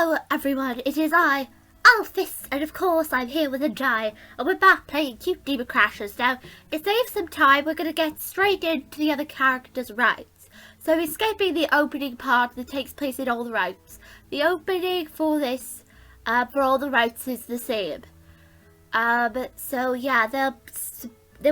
Hello everyone, it is I, Alphys, and of course I'm here with Undyne, and we're back playing Cute Demon Crashers. Now, to save some time, we're going to get straight into the other characters' routes. So we're skipping the opening part that takes place in all the routes. The opening for this, for all the routes is the same. So yeah, there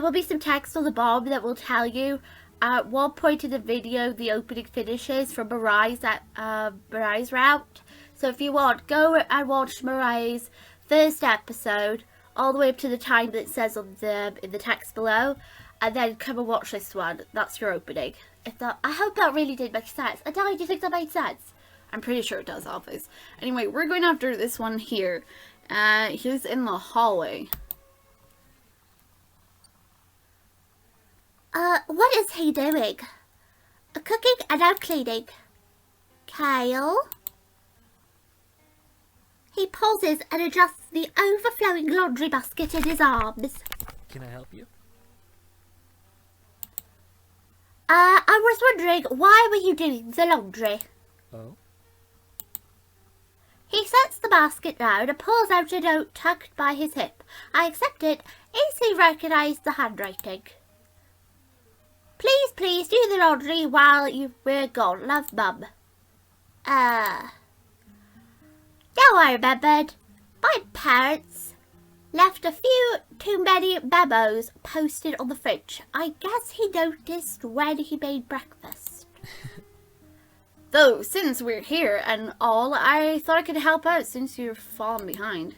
will be some text on the bottom that will tell you at what point in the video the opening finishes for Mirai's route. So if you want, go and watch Mirai's first episode all the way up to the time that it says in the text below, and then come and watch this one. That's your opening. I hope that really did make sense. Undyne, do you think that made sense? I'm pretty sure it does, Alphys. Anyway, we're going after this one here. He's in the hallway. What is he doing? Cooking and now cleaning. Kael? He pauses and adjusts the overflowing laundry basket in his arms. Can I help you? I was wondering, why were you doing the laundry? Oh? He sets the basket down and pulls out a note tucked by his hip. I accept it, instantly recognise the handwriting. Please do the laundry while we're gone. Love, Mum. Now I remembered. My parents left a few too many memos posted on the fridge. I guess he noticed when he made breakfast. Though, since we're here and all, I thought I could help out since you're falling behind.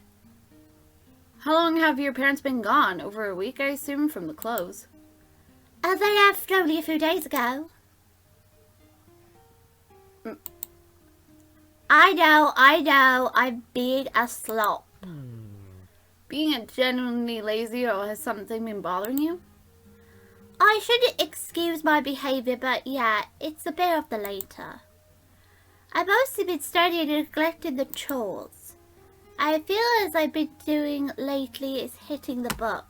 How long have your parents been gone? Over a week, I assume, from the close. They left only a few days ago. I know, I'm being a slop. Being a genuinely lazy, or has something been bothering you? I shouldn't excuse my behaviour, but yeah, it's a bit of the later. I've mostly been studying and neglecting the chores. I feel as I've been doing lately is hitting the books.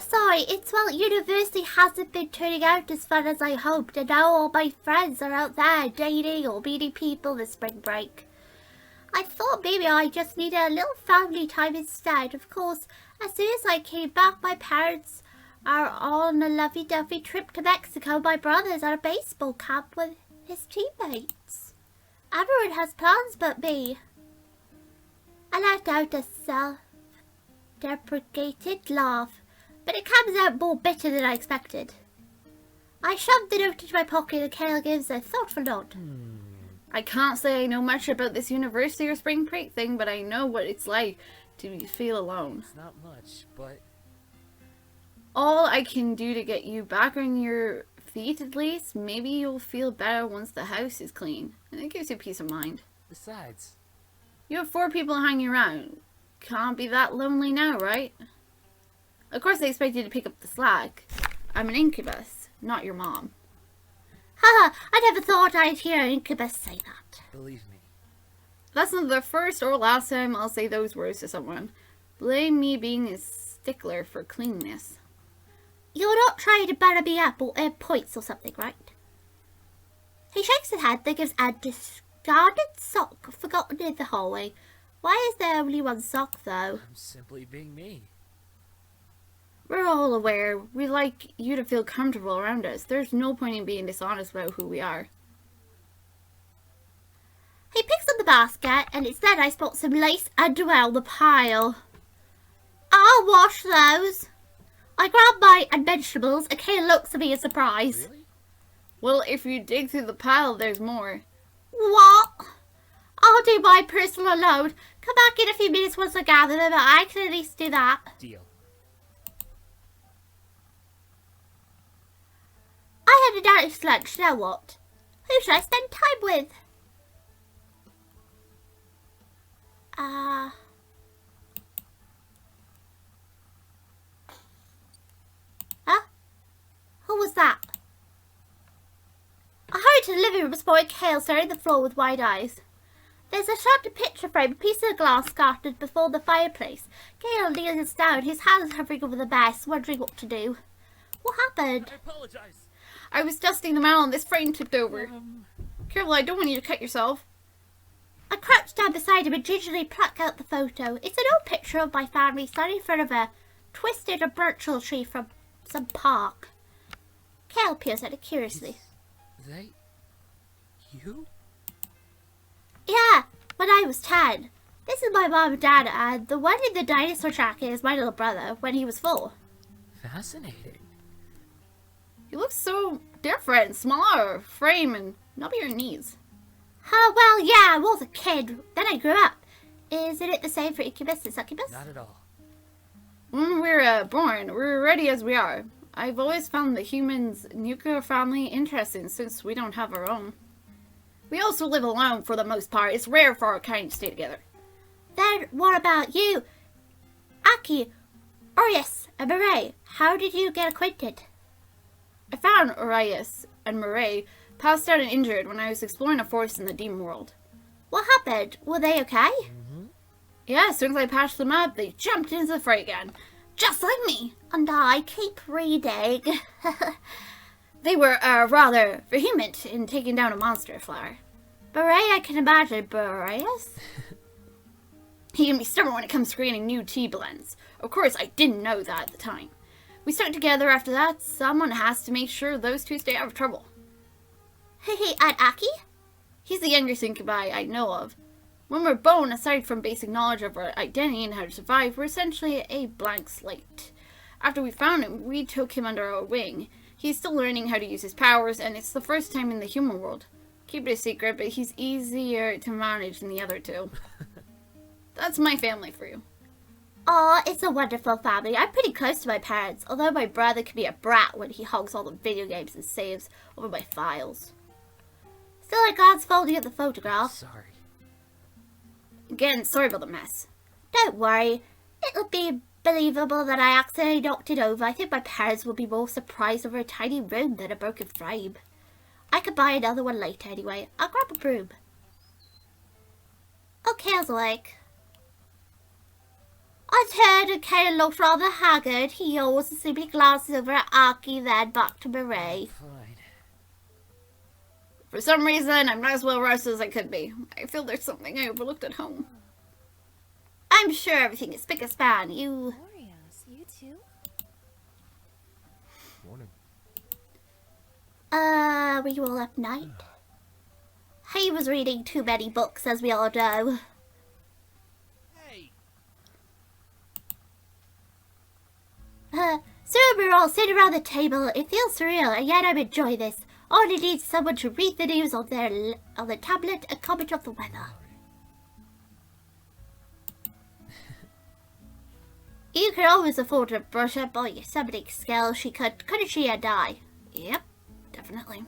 Sorry, it's well, university hasn't been turning out as fun as I hoped, and now all my friends are out there dating or meeting people this spring break. I thought maybe I just needed a little family time instead. Of course, as soon as I came back, my parents are on a lovey-dovey trip to Mexico. My brother's at a baseball camp with his teammates. Everyone has plans but me. I let out a self-deprecated laugh, but it comes out more bitter than I expected. I shoved the note into my pocket and Kael gives a thoughtful nod. I can't say I know much about this university or spring break thing, but I know what it's like to feel alone. It's not much, but... All I can do to get you back on your feet at least, maybe you'll feel better once the house is clean. And it gives you peace of mind. Besides... You have 4 people hanging around. Can't be that lonely now, right? Of course I expect you to pick up the slack. I'm an incubus, not your mom. Haha, I never thought I'd hear an incubus say that. Believe me. That's not the first or last time I'll say those words to someone. Blame me being a stickler for cleanliness. You're not trying to butter me up or earn points or something, right? He shakes his head, then gives a discarded sock forgotten in the hallway. Why is there only one sock, though? I'm simply being me. We're all aware. We like you to feel comfortable around us. There's no point in being dishonest about who we are. He picks up the basket, and instead I spot some lace underwear on the pile. I'll wash those. I grab my vegetables, and Kael looks at me in surprise. Really? Well, if you dig through the pile, there's more. What? I'll do my personal alone. Come back in a few minutes once I gather them, but I can at least do that. Deal. I had a nice lunch, now what? Who should I spend time with? Huh? Who was that? I hurried to the living room, spotting Kael staring at the floor with wide eyes. There's a shattered picture frame, a piece of glass scattered before the fireplace. Kael kneels down, his hands hovering over the mess, wondering what to do. What happened? I apologize. I was dusting them out and this frame tipped over. Careful, I don't want you to cut yourself. I crouched down beside him and gingerly plucked out the photo. It's an old picture of my family standing in front of a twisted birch tree from some park. Kael peers at it curiously. Is that you? Yeah, when I was 10. This is my mom and dad, and the one in the dinosaur jacket is my little brother when he was 4. Fascinating. You look so different, smaller frame and nubbier knees. Oh, well, yeah, I was a kid. Then I grew up. Isn't it the same for incubus and succubus? Not at all. When we're born, we're ready as we are. I've always found the human's nuclear family interesting since we don't have our own. We also live alone for the most part. It's rare for our kind to stay together. Then what about you? Aki, Orius, and Mireille, how did you get acquainted? I found Orius and Mireille passed out and injured when I was exploring a forest in the demon world. What happened? Were they okay? Yeah, as soon as I patched them up, they jumped into the fray again. Just like me. And I keep reading. They were rather vehement in taking down a monster flower. Mireille, I can imagine. Orius? He can be stubborn when it comes to creating new tea blends. Of course, I didn't know that at the time. We stuck together after that. Someone has to make sure those two stay out of trouble. And Aki? He's the youngest incubi I know of. When we're born, aside from basic knowledge of our identity and how to survive, we're essentially a blank slate. After we found him, we took him under our wing. He's still learning how to use his powers, and it's the first time in the human world. Keep it a secret, but he's easier to manage than the other two. That's my family for you. Aw, it's a wonderful family. I'm pretty close to my parents, although my brother can be a brat when he hogs all the video games and saves over my files. Still, I glanced folding at the photograph. Sorry. Again, sorry about the mess. Don't worry. It'll be believable that I accidentally knocked it over. I think my parents will be more surprised over a tiny room than a broken frame. I could buy another one later anyway. I'll grab a broom. Oh, Kael's awake. I turned and Kael looked rather haggard. He yaws and simply glances over at Aki, then back to Mireille. Fine. For some reason, I'm not as well rested as I could be. I feel there's something I overlooked at home. I'm sure everything is spick and span. You... Oreos, you too? Morning. Were you all up night? He was reading too many books, as we all know. Hey! Soon we're all sitting around the table. It feels surreal, and yet I'm enjoying this. All it needs is someone to read the news on the tablet and comment on the weather. You could always afford to brush up all your summoning skills. Couldn't she and I? Yep, definitely.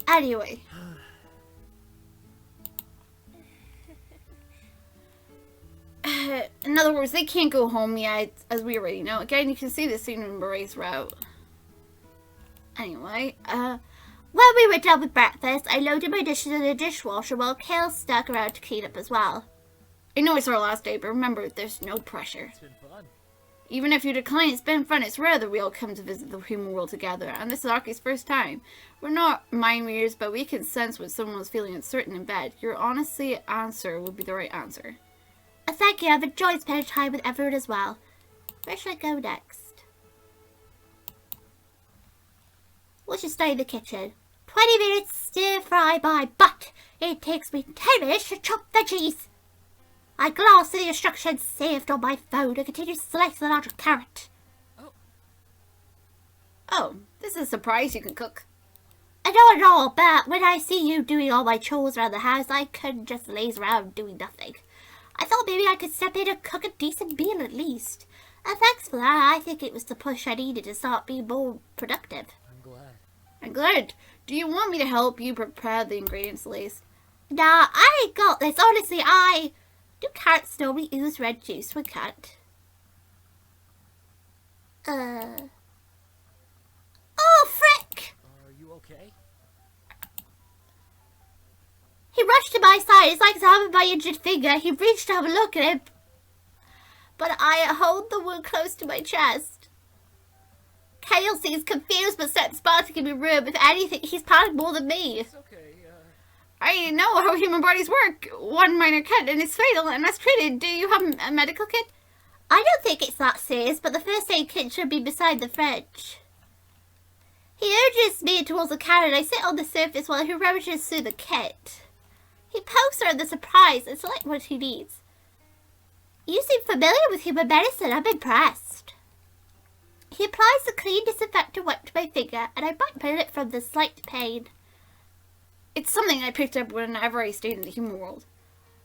Anyway. In other words, they can't go home yet, as we already know. Again, you can see this scene in Mireille's route. Anyway, when we were done with breakfast, I loaded my dishes in the dishwasher while Kael stuck around to clean up as well. I know it's our last day, but remember, there's no pressure. It's been fun. Even if you decline, it's been fun. It's rare that we all come to visit the human world together, and this is Aki's first time. We're not mind readers, but we can sense when someone was feeling uncertain in bed. Your honestly answer would be the right answer. Thank you. I've enjoyed spending time with everyone as well. Where should I go next? We'll just stay in the kitchen. 20 minutes stir fry my butt. It takes me 10 minutes to chop veggies. I glanced at the instructions saved on my phone and continue to slice a large carrot. Oh, this is a surprise you can cook. I know it all, but when I see you doing all my chores around the house, I couldn't just laze around doing nothing. I thought maybe I could step in and cook a decent meal at least. And thanks for that. I think it was the push I needed to start being more productive. I'm glad. I'm glad. Do you want me to help you prepare the ingredients list? Nah, I got this. Honestly, do carrots normally use red juice when cut? Oh, frick! Are you okay? He rushed to my side. It's like having my injured finger. He reached to have a look at it, but I hold the wound close to my chest. Kael seems confused but steps back to give me room. If anything, he's panicked more than me. It's okay. I know how human bodies work. One minor cut and it's fatal and that's treated. Do you have a medical kit? I don't think it's that serious, but the first aid kit should be beside the fridge. He urges me towards the counter and I sit on the surface while he rummages through the kit. He pokes her in the surprise and selects what he needs. You seem familiar with human medicine. I'm impressed. He applies the clean disinfectant wipe to my finger and I bite my lip from the slight pain. It's something I picked up whenever I stayed in the human world.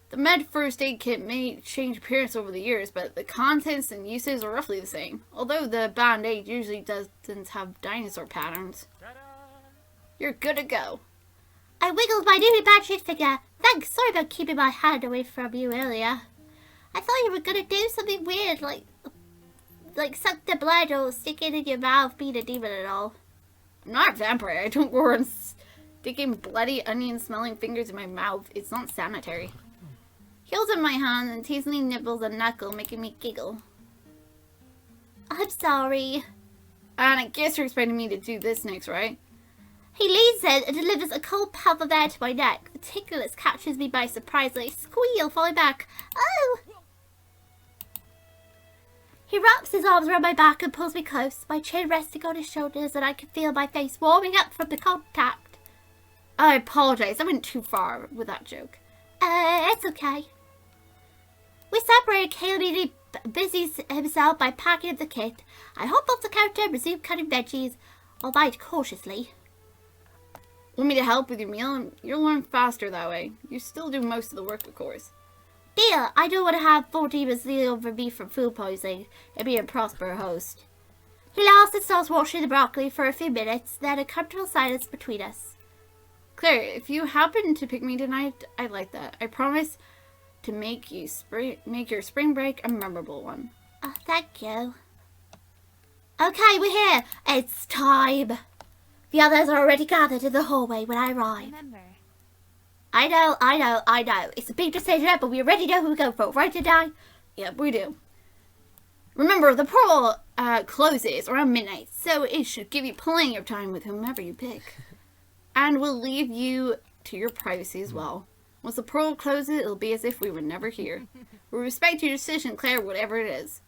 The med first aid kit may change appearance over the years, but the contents and uses are roughly the same. Although the band-aid usually doesn't have dinosaur patterns. You're good to go. I wiggled my newly badged finger. Thanks, sorry about keeping my hand away from you earlier. I thought you were gonna do something weird, like suck the blood or stick it in your mouth, being a demon and all. I'm not a vampire. I don't go around sticking bloody onion-smelling fingers in my mouth. It's not sanitary. He holds up my hand and teasingly nibbles a knuckle, making me giggle. I'm sorry. And I guess you're expecting me to do this next, right? He leans in and delivers a cold puff of air to my neck. The tickliness catches me by surprise and I squeal, falling back. Oh! He wraps his arms around my back and pulls me close, my chin resting on his shoulders, and I can feel my face warming up from the contact. I apologize. I went too far with that joke. It's okay. We separate. Kael immediately busies himself by packing up the kit. I hop off the counter and resume cutting veggies, albeit cautiously. Want me to help with your meal? You'll learn faster that way. You still do most of the work, of course. Deal. I don't want to have 4 demons lean over me from food poisoning and be a prosper host. He laughs and starts washing the broccoli for a few minutes, then a comfortable silence between us. Claire, if you happen to pick me tonight, I'd like that. I promise to make your spring break a memorable one. Oh, thank you. Okay, we're here. It's time. The others are already gathered in the hallway when I arrive. Remember. I know. It's a big decision, but we already know who we go for, right, did I? Yep, we do. Remember, the portal closes around midnight, so it should give you plenty of time with whomever you pick. And we'll leave you to your privacy as well. Once the portal closes, it'll be as if we were never here. We respect your decision, Claire, whatever it is.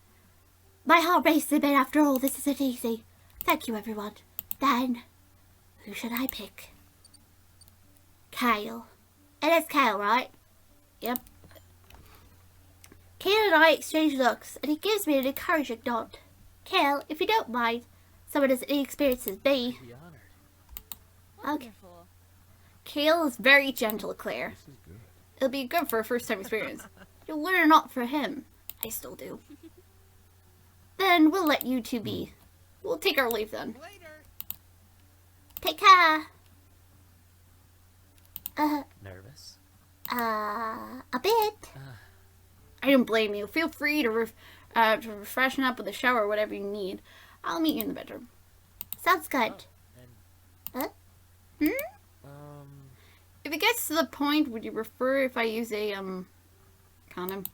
My heart races a bit after all. This isn't easy. Thank you, everyone. Then, who should I pick? Kael. It is Kael, right? Yep. Kael and I exchange looks, and he gives me an encouraging nod. Kael, if you don't mind, someone as inexperienced as me. Be honored. Okay. Wonderful. Kael is very gentle, Claire. This is good. It'll be good for a first-time experience. You'll learn a lot from him. I still do. Then we'll let you two be. We'll take our leave then. Later. Take care. Nervous? A bit. I don't blame you. Feel free to freshen up with a shower or whatever you need. I'll meet you in the bedroom. Sounds good. And, If it gets to the point, would you prefer if I use a condom?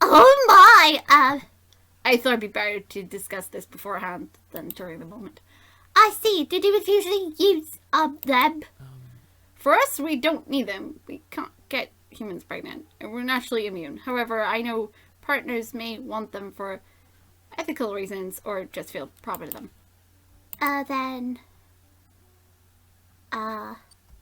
Oh my! I thought it'd be better to discuss this beforehand than during the moment. I see. Do demons usually use them? For us, we don't need them. We can't get humans pregnant, and we're naturally immune. However, I know partners may want them for ethical reasons or just feel proper to them. Then...